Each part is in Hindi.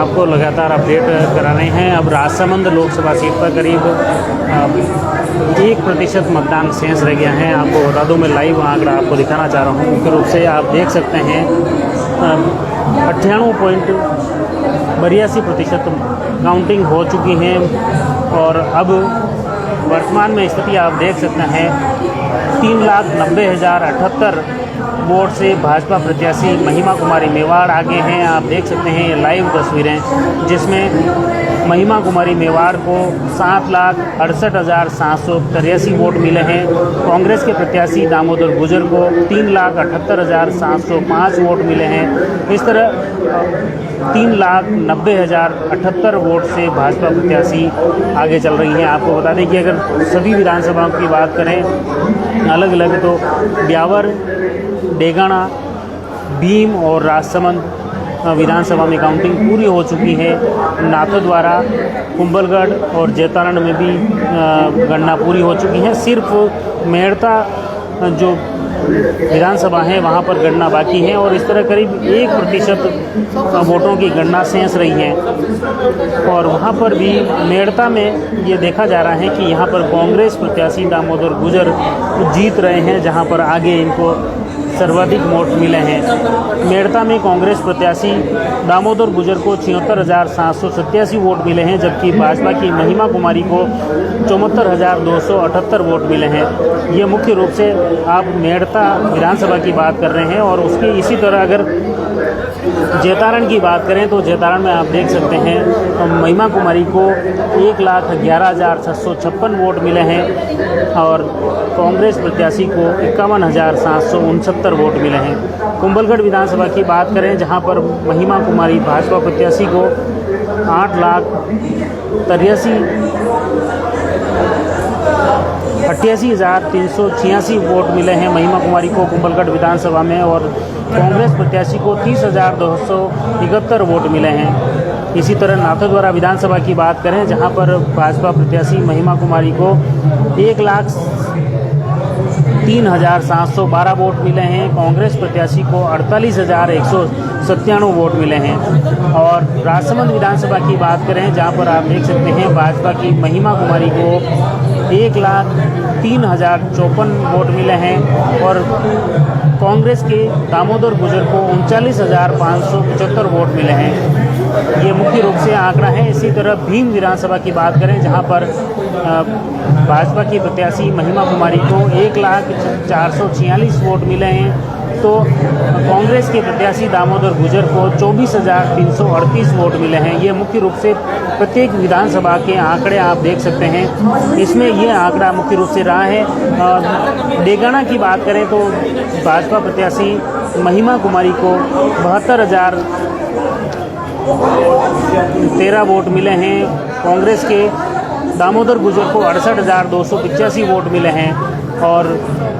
आपको लगातार अपडेट करा रहे हैं। अब राजसमंद लोकसभा सीट पर करीब 1% मतदान शेष रह गया है। आपको बता दूं, मैं लाइव आंकड़ा आपको दिखाना चाह रहा हूं। मुख्य रूप से आप देख सकते हैं 98.82% काउंटिंग हो चुकी है और अब वर्तमान में स्थिति आप देख सकते हैं 3,90,078 वोट से भाजपा प्रत्याशी महिमा कुमारी मेवाड़ आगे हैं। आप देख सकते हैं ये लाइव तस्वीरें, जिसमें महिमा कुमारी मेवाड़ को 7,68,783 वोट मिले हैं। कांग्रेस के प्रत्याशी दामोदर गुजर को 3,78,705 वोट मिले हैं। इस तरह 3,90,078 वोट से भाजपा प्रत्याशी आगे चल रही हैं। आपको बता दें कि अगर सभी विधानसभाओं की बात करें अलग अलग, तो ब्यावर, डेगाना, भीम और राजसमंद विधानसभा में काउंटिंग पूरी हो चुकी है। नाथद्वारा, कुंभलगढ़ और जैतारण में भी गणना पूरी हो चुकी है। सिर्फ मेड़ता जो विधानसभा है वहाँ पर गणना बाकी है और इस तरह करीब 1% वोटों की गणना शेष रही है। और वहाँ पर भी मेड़ता में ये देखा जा रहा है कि यहाँ पर कांग्रेस प्रत्याशी दामोदर गुजर जीत रहे हैं, जहाँ पर आगे इनको सर्वाधिक वोट मिले हैं। मेड़ता में कांग्रेस प्रत्याशी दामोदर गुजर को 76,787 वोट मिले हैं, जबकि भाजपा की महिमा कुमारी को 74,278 वोट मिले हैं। ये मुख्य रूप से आप मेड़ता विधानसभा की बात कर रहे हैं। और उसकी इसी तरह अगर जैतारण की बात करें तो जैतारण में आप देख सकते हैं महिमा कुमारी को 1,11,656 वोट मिले हैं और कांग्रेस प्रत्याशी को 51,769 वोट मिले हैं। कुंभलगढ़ विधानसभा की बात करें, जहां पर महिमा कुमारी भाजपा प्रत्याशी को 88,386 वोट मिले हैं महिमा कुमारी को कुंभलगढ़ विधानसभा में, और कांग्रेस प्रत्याशी को 30,271 वोट मिले हैं। इसी तरह नाथद्वारा विधानसभा की बात करें, जहां पर भाजपा प्रत्याशी महिमा कुमारी को 1,03,712 वोट मिले हैं। कांग्रेस प्रत्याशी को 48,197 वोट मिले हैं। और राजसमंद विधानसभा की बात करें, जहां पर आप देख सकते हैं भाजपा की महिमा कुमारी को 1,03,054 वोट मिले हैं और कांग्रेस के दामोदर गुजर को 39,575 वोट मिले हैं। ये मुख्य रूप से आंकड़ा है। इसी तरह भीम विधानसभा की बात करें, जहां पर भाजपा की प्रत्याशी महिमा कुमारी को 1,04,46 वोट मिले हैं, तो कांग्रेस के प्रत्याशी दामोदर गुजर को 24,338 वोट मिले हैं। ये मुख्य रूप से प्रत्येक विधानसभा के आंकड़े आप देख सकते हैं। इसमें ये आंकड़ा मुख्य रूप से रहा है। डेगाना की बात करें तो भाजपा प्रत्याशी महिमा कुमारी को 72,013 वोट मिले हैं। कांग्रेस के दामोदर गुजर को 68,285 वोट मिले हैं। और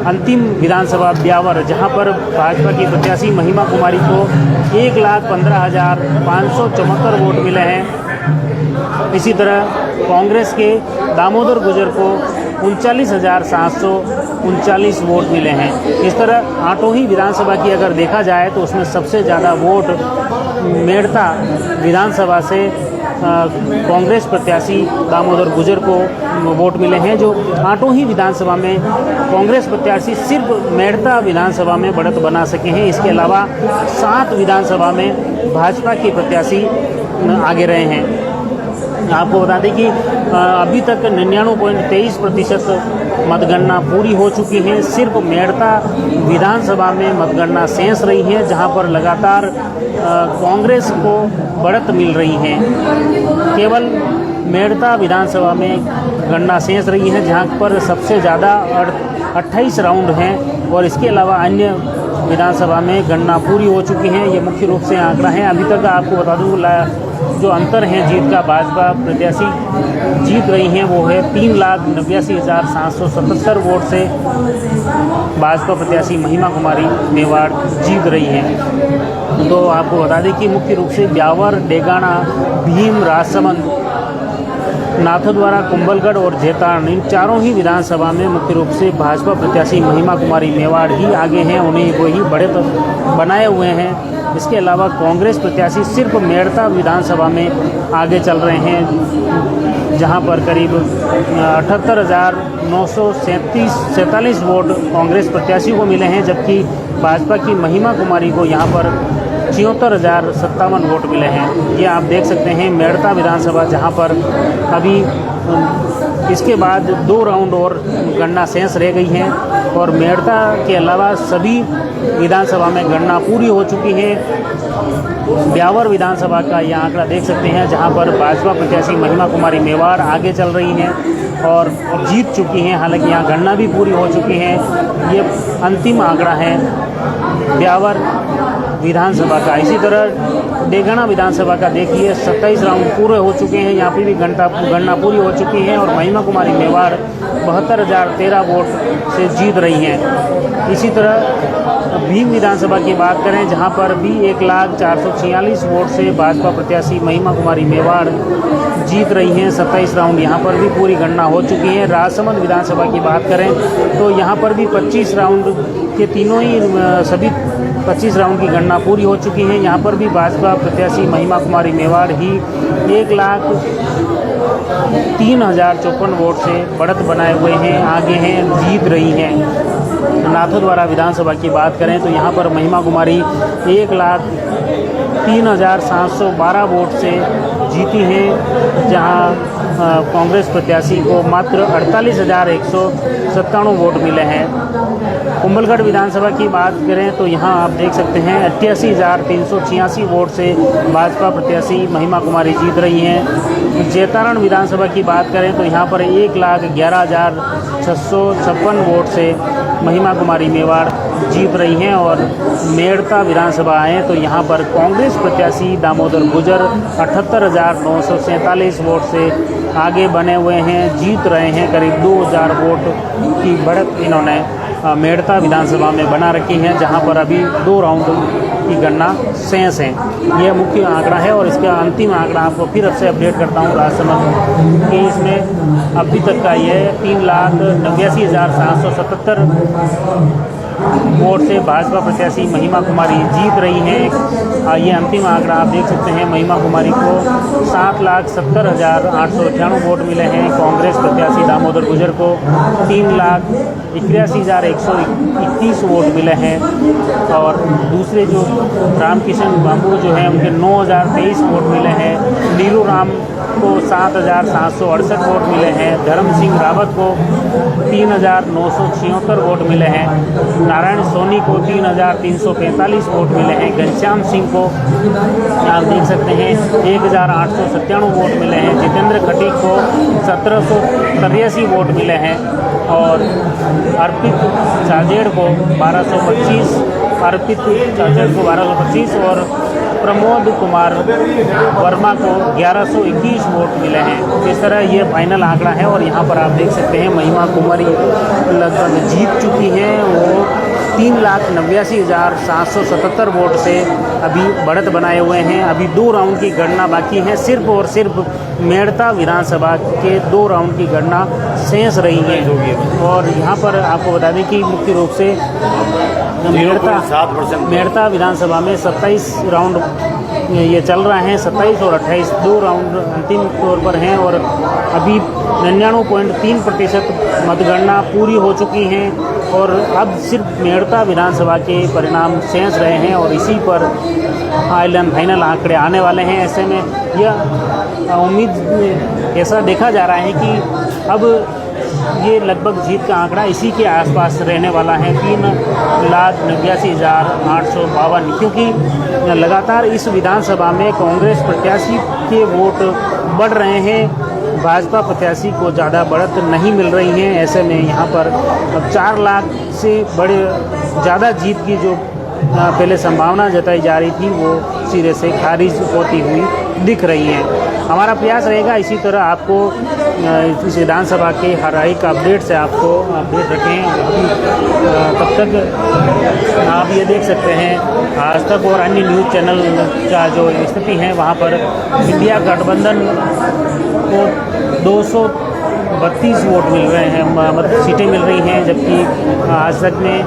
अंतिम विधानसभा ब्यावर, जहां पर भाजपा की प्रत्याशी महिमा कुमारी को 1,15,574 वोट मिले हैं। इसी तरह कांग्रेस के दामोदर गुजर को 39,739 वोट मिले हैं। इस तरह आठों ही विधानसभा की अगर देखा जाए तो उसमें सबसे ज़्यादा वोट मेड़ता विधानसभा से कांग्रेस प्रत्याशी दामोदर गुजर को वोट मिले हैं। जो आठों ही विधानसभा में कांग्रेस प्रत्याशी सिर्फ मेड़ता विधानसभा में बढ़त बना सके हैं। इसके अलावा 7 विधानसभा में भाजपा के प्रत्याशी आगे रहे हैं। आपको बता दें कि अभी तक 99.23% मतगणना पूरी हो चुकी है। सिर्फ मेड़ता विधानसभा में मतगणना शेष रही है, जहां पर लगातार कांग्रेस को बढ़त मिल रही है। केवल मेड़ता विधानसभा में गणना शेष रही है, जहां पर सबसे ज़्यादा 28 राउंड हैं और इसके अलावा अन्य विधानसभा में गणना पूरी हो चुकी है। ये मुख्य रूप से आंकड़ा है। अभी तक आपको बता दूँ जो अंतर है जीत का, भाजपा प्रत्याशी जीत रही हैं वो है 3,89,777 वोट से भाजपा प्रत्याशी महिमा कुमारी मेवाड़ जीत रही हैं। तो आपको बता दें कि मुख्य रूप से ब्यावर, डेगाना, भीम, राजसमंद, नाथद्वारा, कुंभलगढ़ और जैतारण, इन चारों ही विधानसभा में मुख्य रूप से भाजपा प्रत्याशी महिमा कुमारी मेवाड़ ही आगे हैं। उन्हें वही बढ़त बनाए हुए हैं। इसके अलावा कांग्रेस प्रत्याशी सिर्फ मेड़ता विधानसभा में आगे चल रहे हैं, जहां पर करीब 78,947 वोट कांग्रेस प्रत्याशी को मिले हैं, जबकि भाजपा की महिमा कुमारी को यहां पर 74,057 वोट मिले हैं। ये आप देख सकते हैं मेड़ता विधानसभा, जहां पर अभी इसके बाद 2 राउंड और गणना शेष रह गई हैं और मेड़ता के अलावा सभी विधानसभा में गणना पूरी हो चुकी है। ब्यावर विधानसभा का यह आंकड़ा देख सकते हैं, जहां पर भाजपा प्रत्याशी महिमा कुमारी मेवाड़ आगे चल रही हैं और जीत चुकी हैं। हालांकि यहाँ गणना भी पूरी हो चुकी है। ये अंतिम आंकड़ा है ब्यावर विधानसभा का। इसी तरह डेगना विधानसभा का देखिए 27 राउंड पूरे हो चुके हैं, यहाँ पे भी गणना पूरी हो चुकी है और महिमा कुमारी मेवाड़ 72,013 वोट से जीत रही हैं। इसी तरह भीम विधानसभा की बात करें, जहां पर भी 1,04,46 वोट से भाजपा प्रत्याशी महिमा कुमारी मेवाड़ जीत रही हैं। 27 राउंड यहाँ पर भी पूरी गणना हो चुकी है। राजसमंद विधानसभा की बात करें तो यहाँ पर भी 25 राउंड के तीनों ही सभी 25 राउंड की गणना पूरी हो चुकी है। यहाँ पर भी भाजपा प्रत्याशी महिमा कुमारी मेवाड़ ही 1,03,054 वोट से बढ़त बनाए हुए हैं, आगे हैं, जीत रही हैं। नाथद्वारा विधानसभा की बात करें तो यहाँ पर महिमा कुमारी 1,03,712 वोट से जीती हैं, जहाँ कांग्रेस प्रत्याशी को मात्र 48,197 वोट मिले हैं। कुंभलगढ़ विधानसभा की बात करें तो यहाँ आप देख सकते हैं 88,386 वोट से भाजपा प्रत्याशी महिमा कुमारी जीत रही हैं। जैतारण विधानसभा की बात करें तो यहाँ पर 1,11,656 वोट से महिमा कुमारी मेवाड़ जीत रही हैं और मेड़ता विधानसभा आए तो यहाँ पर कांग्रेस प्रत्याशी दामोदर गुजर 78,947 वोट से आगे बने हुए हैं, जीत रहे हैं। करीब 2,000 वोट की बढ़त इन्होंने मेड़ता विधानसभा में बना रखी है, जहां पर अभी 2 राउंड की गणना शेष है। यह मुख्य आंकड़ा है और इसका अंतिम आंकड़ा आपको फिर से अपडेट करता हूं। राजसमंद के इसमें अभी तक का ये 3,89,777 वोट से भाजपा प्रत्याशी महिमा कुमारी जीत रही हैं। ये अंतिम आंकड़ा आप देख सकते हैं। महिमा कुमारी को 7,70,898 वोट मिले हैं। कांग्रेस प्रत्याशी दामोदर गुजर को 3,81,121 वोट मिले हैं और दूसरे जो रामकिशन बाबू जो हैं उनके 9,023 वोट मिले हैं। नीलू राम को 7,768 वोट मिले हैं। धर्म सिंह रावत को 3,976 वोट मिले हैं। नारायण सोनी को 3,345 वोट मिले हैं। घनश्याम सिंह को आप देख सकते हैं 1,897 वोट मिले हैं। जितेंद्र खटीक को 1,783 वोट मिले हैं और अर्पित चाजेड़ को 1225 और प्रमोद कुमार वर्मा को 1,121 वोट मिले हैं। इस तरह ये फाइनल आंकड़ा है और यहाँ पर आप देख सकते हैं महिमा कुमारी लगभग जीत चुकी हैं। वो 3,89,777 वोट से अभी बढ़त बनाए हुए हैं। अभी 2 राउंड की गणना बाकी है। सिर्फ और सिर्फ मेड़ता विधानसभा के 2 राउंड की गणना शेष रही है और यहाँ पर आपको बता दें कि मुख्य रूप से मेड़ता विधानसभा में 27 राउंड ये चल रहे हैं। 27 और 28 2 राउंड अंतिम तौर पर हैं और अभी 99.3% मतगणना पूरी हो चुकी हैं और अब सिर्फ मेड़ता विधानसभा के परिणाम शेष रहे हैं और इसी पर फाइनल आंकड़े आने वाले हैं। ऐसे में यह उम्मीद ऐसा देखा जा रहा है कि अब ये लगभग जीत का आंकड़ा इसी के आसपास रहने वाला है 3,89,852, क्योंकि लगातार इस विधानसभा में कांग्रेस प्रत्याशी के वोट बढ़ रहे हैं, भाजपा प्रत्याशी को ज़्यादा बढ़त नहीं मिल रही है। ऐसे में यहाँ पर 4 लाख से बड़े ज़्यादा जीत की जो पहले संभावना जताई जा रही थी वो सिरे से खारिज होती हुई दिख रही है। हमारा प्रयास रहेगा इसी तरह आपको इस विधानसभा के हर एक अपडेट से आपको अपडेट रखें। तब तक आप ये देख सकते हैं आज तक और अन्य न्यूज़ चैनल का जो स्थिति है वहाँ पर इंडिया गठबंधन को 232 वोट मिल रहे हैं, मतलब सीटें मिल रही हैं, जबकि आज तक में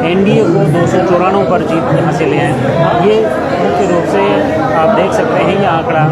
एनडीए को 294 पर जीत हासिल है। ये मुख्य रूप से आप देख सकते हैं ये आंकड़ा